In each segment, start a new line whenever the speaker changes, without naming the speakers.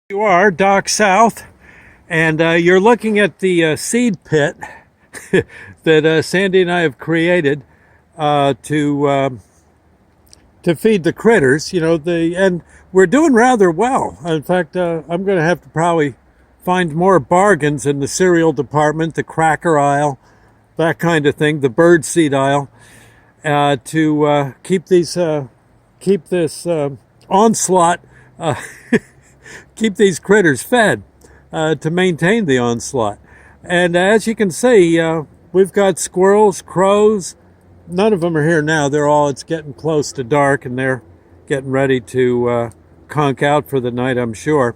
You are Doc South, and you're looking at the seed pit that Sandy and I have created to feed the critters. And we're doing rather well. In fact, I'm going to have to probably find more bargains in the cereal department, the cracker aisle, that kind of thing, the bird seed aisle, to keep this onslaught. Keep these critters fed to maintain the onslaught. And as you can see, we've got squirrels, crows. None of them are here now. It's getting close to dark, and they're getting ready to conk out for the night, I'm sure.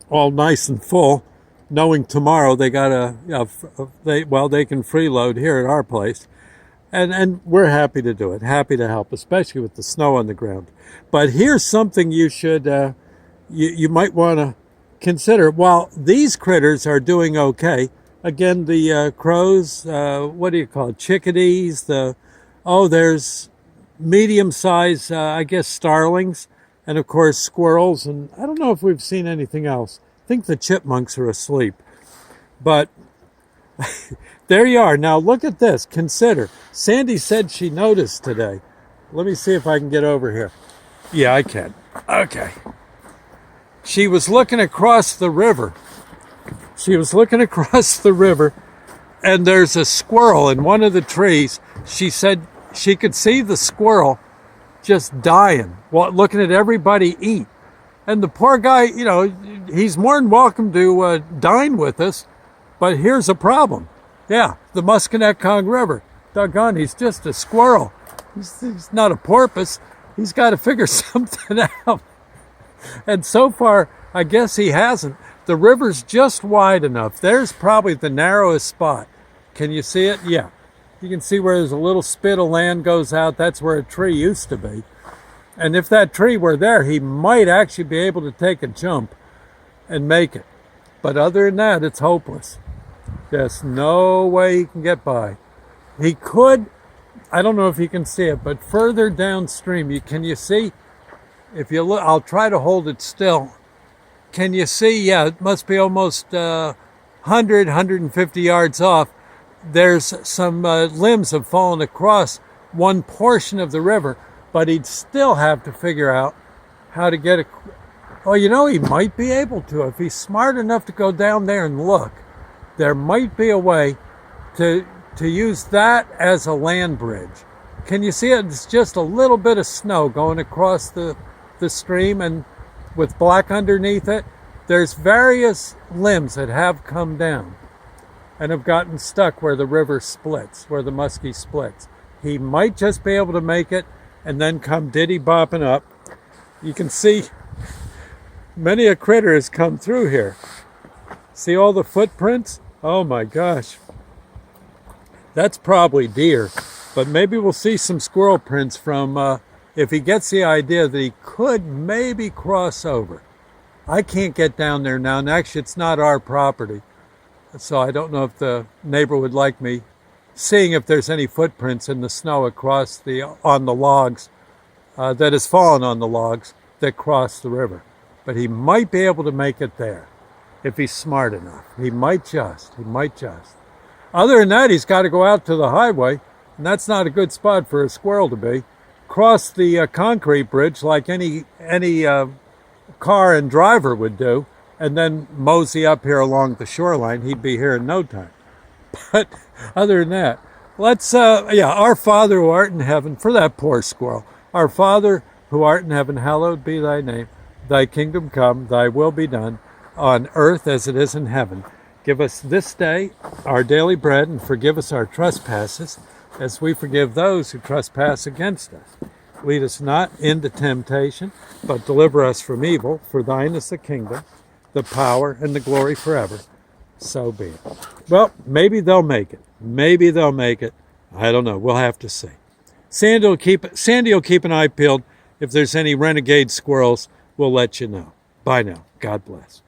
All nice and full, knowing tomorrow they got they can freeload here at our place. And we're happy to do it, happy to help, especially with the snow on the ground. But here's something you should you might want to consider. While these critters are doing okay, again, the crows, what do you call it, chickadees, there's medium-sized, I guess, starlings, and of course squirrels, and I don't know if we've seen anything else. I think the chipmunks are asleep. But there you are. Now look at this. Consider. Sandy said she noticed today. Let me see if I can get over here. Yeah, I can. Okay. She was looking across the river. And there's a squirrel in one of the trees. She said she could see the squirrel just dying, looking at everybody eat. And the poor guy, he's more than welcome to dine with us, but here's a problem. Yeah, the Muskinecong River. Doggone, he's just a squirrel. He's not a porpoise. He's got to figure something out. And so far, I guess he hasn't. The river's just wide enough. There's probably the narrowest spot. Can you see it? Yeah. You can see where there's a little spit of land goes out. That's where a tree used to be. And if that tree were there, he might actually be able to take a jump and make it. But other than that, it's hopeless. There's no way he can get by. He could, I don't know if you can see it, but further downstream, can you see? If you look, I'll try to hold it still. Can you see? Yeah, it must be almost 150 yards off. There's some limbs have fallen across one portion of the river, but he'd still have to figure out how to get it. Well, he might be able to if he's smart enough to go down there and look. There might be a way to use that as a land bridge. Can you see it? It's just a little bit of snow going across the stream, and with black underneath it. There's various limbs that have come down and have gotten stuck where the river splits, where the Musky splits. He might just be able to make it and then come diddy-bopping up. You can see many a critter has come through here. See all the footprints? Oh my gosh. That's probably deer, but maybe we'll see some squirrel prints from if he gets the idea that he could maybe cross over. I can't get down there now, and actually it's not our property, so I don't know if the neighbor would like me seeing if there's any footprints in the snow across on the logs that has fallen on the logs that cross the river. But he might be able to make it there if he's smart enough. He might just. Other than that, he's got to go out to the highway, and that's not a good spot for a squirrel to be. Cross the concrete bridge like any car and driver would do, and then mosey up here along the shoreline. He'd be here in no time. But other than that, let's our Father who art in heaven, for that poor squirrel. Our Father who art in heaven, hallowed be thy name. Thy kingdom come, thy will be done, on earth as it is in heaven. Give us this day our daily bread, and forgive us our trespasses, as we forgive those who trespass against us. Lead us not into temptation, but deliver us from evil. For thine is the kingdom, the power, and the glory forever. So be it. Well, maybe they'll make it. I don't know. We'll have to see. Sandy will keep an eye peeled. If there's any renegade squirrels, we'll let you know. Bye now. God bless.